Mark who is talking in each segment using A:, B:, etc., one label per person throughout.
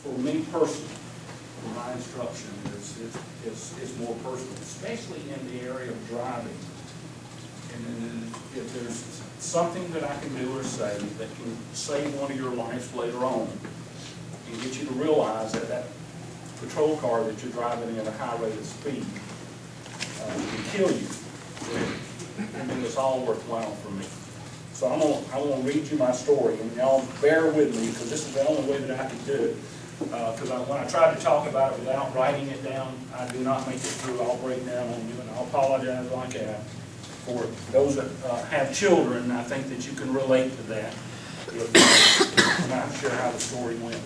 A: for me personally, my instruction is more personal, especially in the area of driving. And then if there's something that I can do or say that can save one of your lives later on and get you to realize that that patrol car that you're driving at a high rate of speed can kill you, then it's all worthwhile for me. So I'm gonna read you my story, and y'all bear with me because this is the only way that I can do it. Because when I tried to talk about it without writing it down, I do not make it through. I'll break down on you, and I'll apologize like that. For those that have children, I think that you can relate to that. I'm not sure how the story went.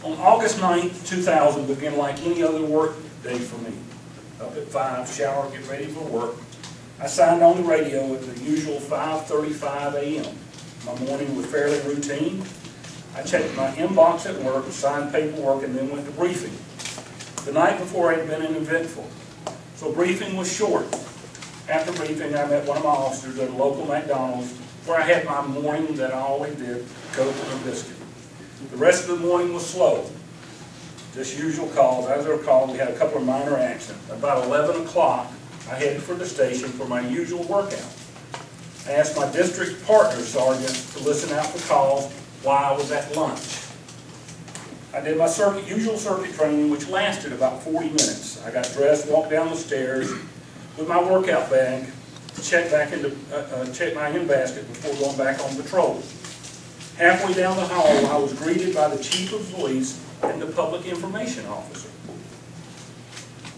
A: On August 9th, 2000, began like any other work day for me. Up at 5, shower, get ready for work. I signed on the radio at the usual 5:35 a.m. My morning was fairly routine. I checked my inbox at work, signed paperwork, and then went to briefing. The night before had been eventful, so briefing was short. After briefing, I met one of my officers at a local McDonald's where I had my morning that I always did, Coke and a biscuit. The rest of the morning was slow. Just usual calls. As I recall, we had a couple of minor accidents. About 11 o'clock, I headed for the station for my usual workout. I asked my district partner sergeant to listen out for calls while I was at lunch. I did my usual circuit training, which lasted about 40 minutes. I got dressed, walked down the stairs with my workout bag to check my in-basket before going back on patrol. Halfway down the hall, I was greeted by the chief of police and the public information officer.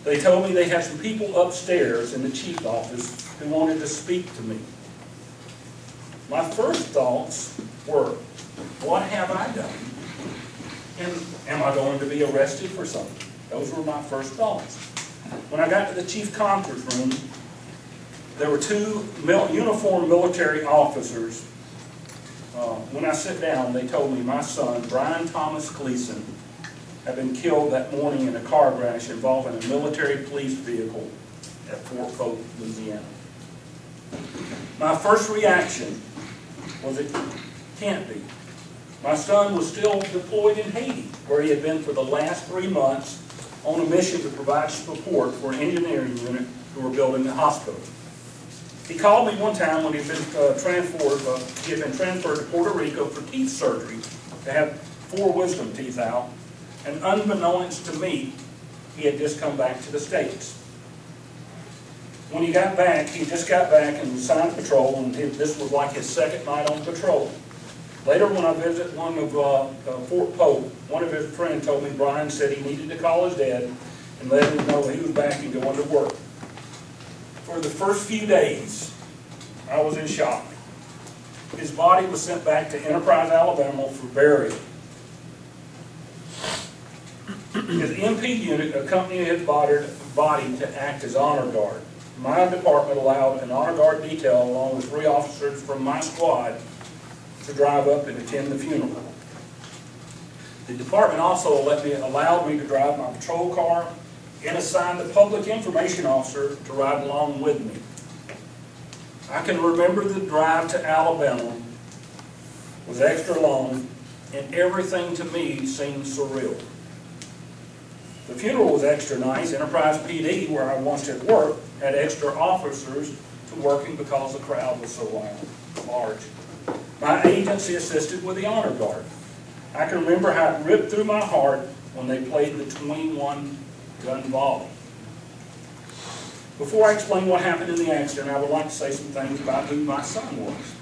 A: They told me they had some people upstairs in the chief's office who wanted to speak to me. My first thoughts were, what have I done? And am I going to be arrested for something? Those were my first thoughts. When I got to the chief conference room, there were two uniformed military officers. When I sat down, they told me my son, Brian Thomas Gleason, had been killed that morning in a car crash involving a military police vehicle at Fort Polk, Louisiana. My first reaction was it can't be. My son was still deployed in Haiti, where he had been for the last 3 months on a mission to provide support for an engineering unit who were building a hospital. He called me one time when he had been transferred to Puerto Rico for teeth surgery to have 4 wisdom teeth out, and unbeknownst to me, he had just come back to the States. When he got back, he just got back and was assigned patrol, and this was like his second night on patrol. Later, when I visited one of Fort Polk, one of his friends told me Brian said he needed to call his dad and let him know he was back and going to work. For the first few days, I was in shock. His body was sent back to Enterprise, Alabama for burial. His MP unit accompanied his body to act as honor guard. My department allowed an honor guard detail along with 3 officers from my squad to drive up and attend the funeral. The department also allowed me to drive my patrol car and assigned the public information officer to ride along with me. I can remember the drive to Alabama was extra long, and everything to me seemed surreal. The funeral was extra nice. Enterprise PD, where I once had worked, had extra officers to working because the crowd was so large. My agency assisted with the honor guard. I can remember how it ripped through my heart when they played the 21-gun volley. Before I explain what happened in the accident, I would like to say some things about who my son was.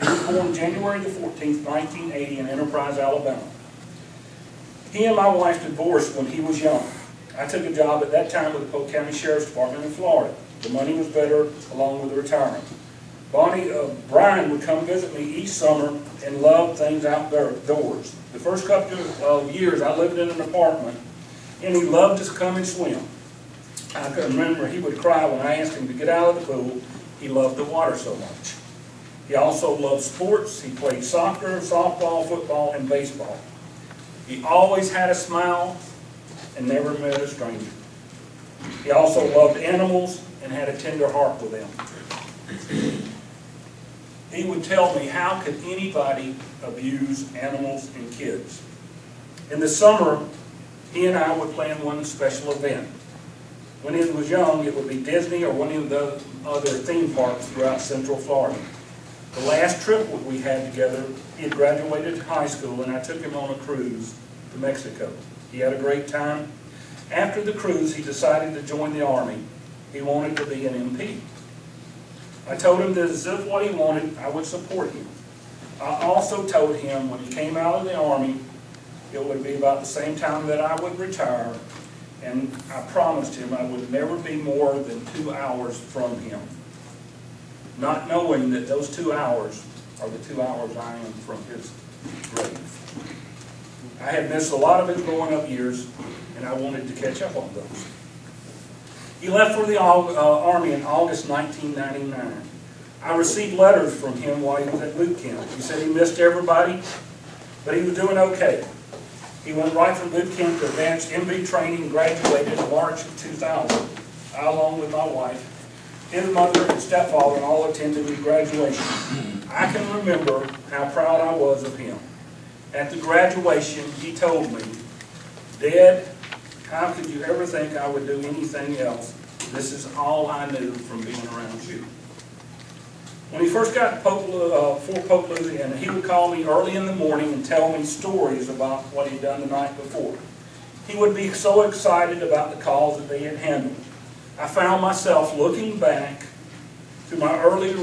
A: He was born January the 14th, 1980 in Enterprise, Alabama. He and my wife divorced when he was young. I took a job at that time with the Polk County Sheriff's Department in Florida. The money was better along with the retirement. Brian would come visit me each summer and loved things outdoors. The first couple of years I lived in an apartment, and he loved to come and swim. I can remember he would cry when I asked him to get out of the pool. He loved the water so much. He also loved sports. He played soccer, softball, football, and baseball. He always had a smile and never met a stranger. He also loved animals and had a tender heart with them. He would tell me, how could anybody abuse animals and kids? In the summer, he and I would plan one special event. When he was young, it would be Disney or one of the other theme parks throughout Central Florida. The last trip we had together, he had graduated high school, and I took him on a cruise to Mexico. He had a great time. After the cruise, he decided to join the Army. He wanted to be an MP. I told him that if what he wanted, I would support him. I also told him when he came out of the Army, it would be about the same time that I would retire, and I promised him I would never be more than 2 hours from him, not knowing that those 2 hours are the 2 hours I am from his grave. I had missed a lot of his growing up years, and I wanted to catch up on those. He left for the Army in August 1999. I received letters from him while he was at boot camp. He said he missed everybody, but he was doing okay. He went right from boot camp to advanced MV training and graduated in March of 2000. I, along with my wife, his mother and stepfather, all attended his graduation. I can remember how proud I was of him. At the graduation, he told me, "Dad, how could you ever think I would do anything else? This is all I knew from being around you." When he first got to Fort Polk, Louisiana, he would call me early in the morning and tell me stories about what he'd done the night before. He would be so excited about the calls that they had handled. I found myself looking back to my earlier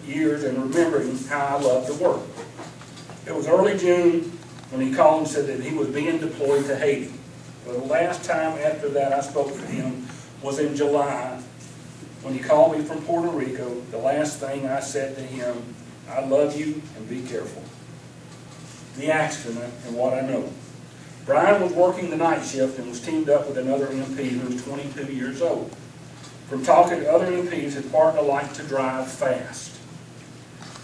A: years and remembering how I loved to work. It was early June when he called and said that he was being deployed to Haiti. But the last time after that I spoke to him was in July, when he called me from Puerto Rico. The last thing I said to him, "I love you and be careful." The accident and what I know. Brian was working the night shift and was teamed up with another MP who was 22 years old. From talking to other MPs, his partner liked to drive fast.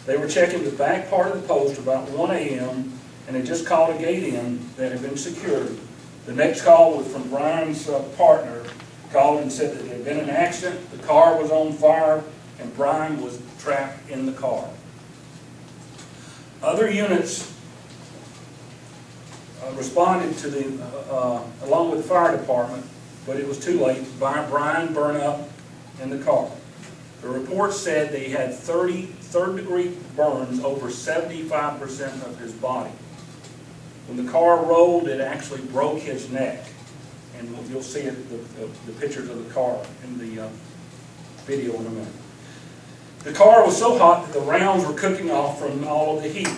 A: They were checking the back part of the post about 1 a.m. and had just called a gate in that had been secured. The next call was from Brian's partner, called and said that there had been an accident, the car was on fire, and Brian was trapped in the car. Other units responded to along with the fire department, but it was too late. Brian burned up in the car. The report said that he had 30 third-degree burns over 75% of his body. When the car rolled, it actually broke his neck. And you'll see the pictures of the car in the video in a minute. The car was so hot that the rounds were cooking off from all of the heat.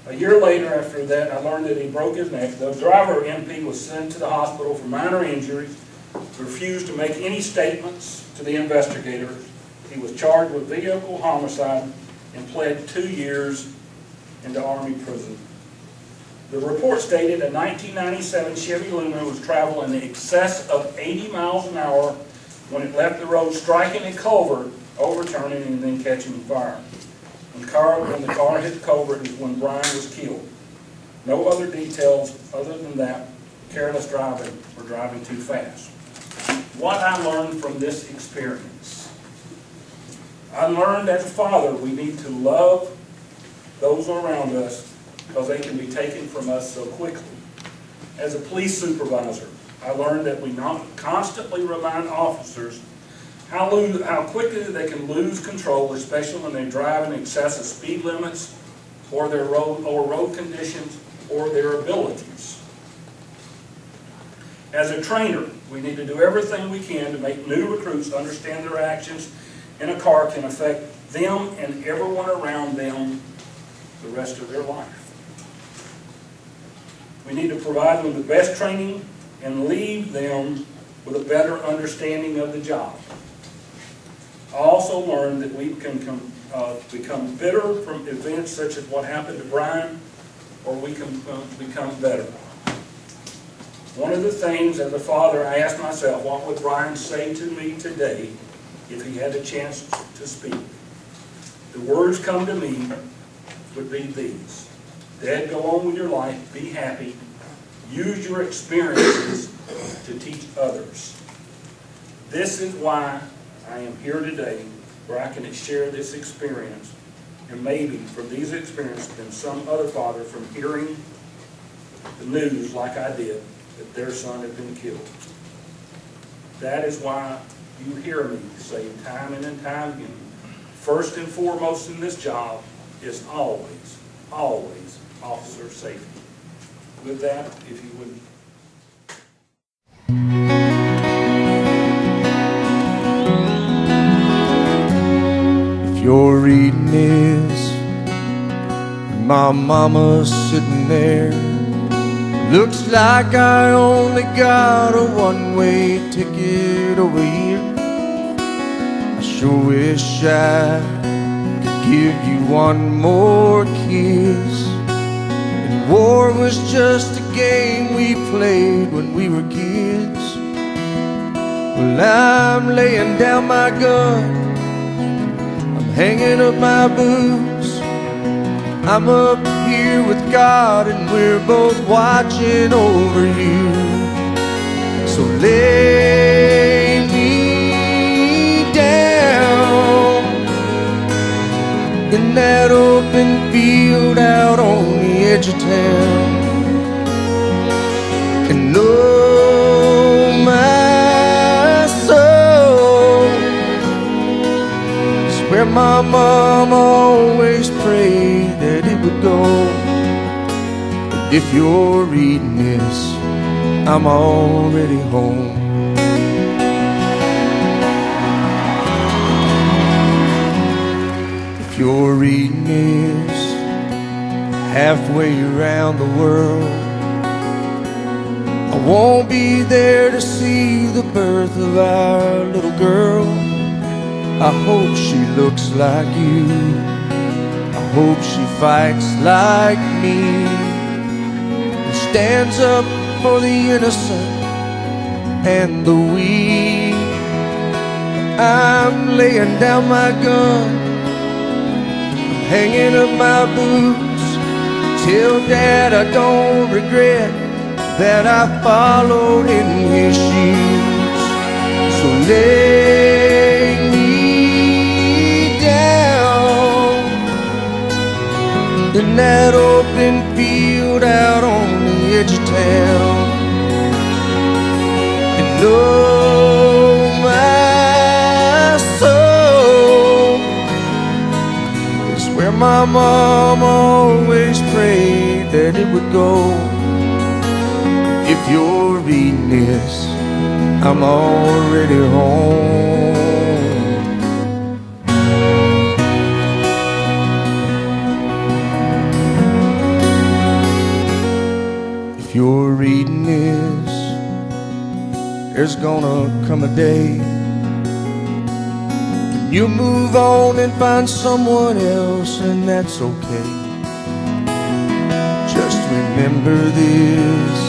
A: A year later after that, I learned that he broke his neck. The driver, MP, was sent to the hospital for minor injuries, refused to make any statements to the investigators. He was charged with vehicle homicide and pled 2 years into Army prison. The report stated a 1997 Chevy Luna was traveling in excess of 80 miles an hour when it left the road, striking a culvert, overturning, and then catching fire. When the car hit the culvert is when Brian was killed. No other details other than that, careless driving or driving too fast. What I learned from this experience. I learned as a father we need to love those around us because they can be taken from us so quickly. As a police supervisor, I learned that we not constantly remind officers how quickly they can lose control, especially when they drive in excess of speed limits or their road conditions or their abilities. As a trainer, we need to do everything we can to make new recruits understand their actions in a car can affect them and everyone around them the rest of their life. We need to provide them the best training and leave them with a better understanding of the job. I also learned that we can become bitter from events such as what happened to Brian, or we can become better. One of the things as a father, I asked myself, what would Brian say to me today if he had a chance to speak? The words come to me would be these: Dad, go on with your life, be happy, use your experiences to teach others. This is why I am here today, where I can share this experience, and maybe from these experiences and some other father from hearing the news like I did, that their son had been killed. That is why you hear me say time and time again, first and foremost in this job is always, always officer safety. With that, if you would.
B: If you're reading this, my mama's sitting there. Looks like I only got a one-way ticket over here. I sure wish I could give you one more kiss. And war was just a game we played when we were kids. Well, I'm laying down my gun, hanging up my boots. I'm up here with God and we're both watching over you. So lay me down in that open field out on the edge of town. And oh my soul, where my mom always prayed that it would go. But if you're reading this, I'm already home. If you're reading this, halfway around the world, I won't be there to see the birth of our little girl. I hope she looks like you. I hope she fights like me and stands up for the innocent and the weak. I'm laying down my gun, I'm hanging up my boots. Tell Dad I don't regret that I followed in his shoes. So lay me in that open field out on the edge of town. And oh my soul, it's where my mom always prayed that it would go. If you're reading this, I'm already home. If you're reading this, there's gonna come a day when you move on and find someone else, and that's okay. Just remember this,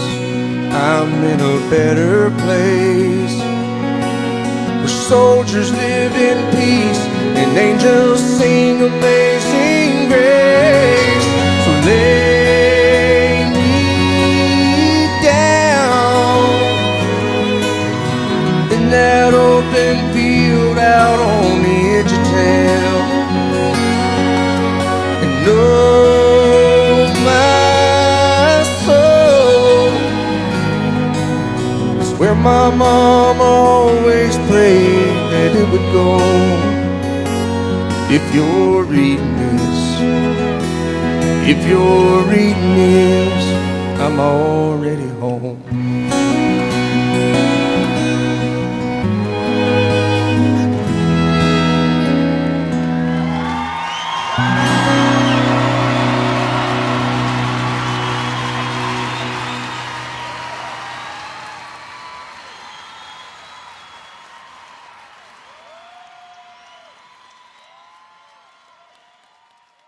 B: I'm in a better place, where soldiers live in peace and angels sing amazing grace. So lay me down in that open field out on the edge of town. And oh my soul, it's where my mom always prayed that it would go. If you're reading this, if you're reading this, I'm already home.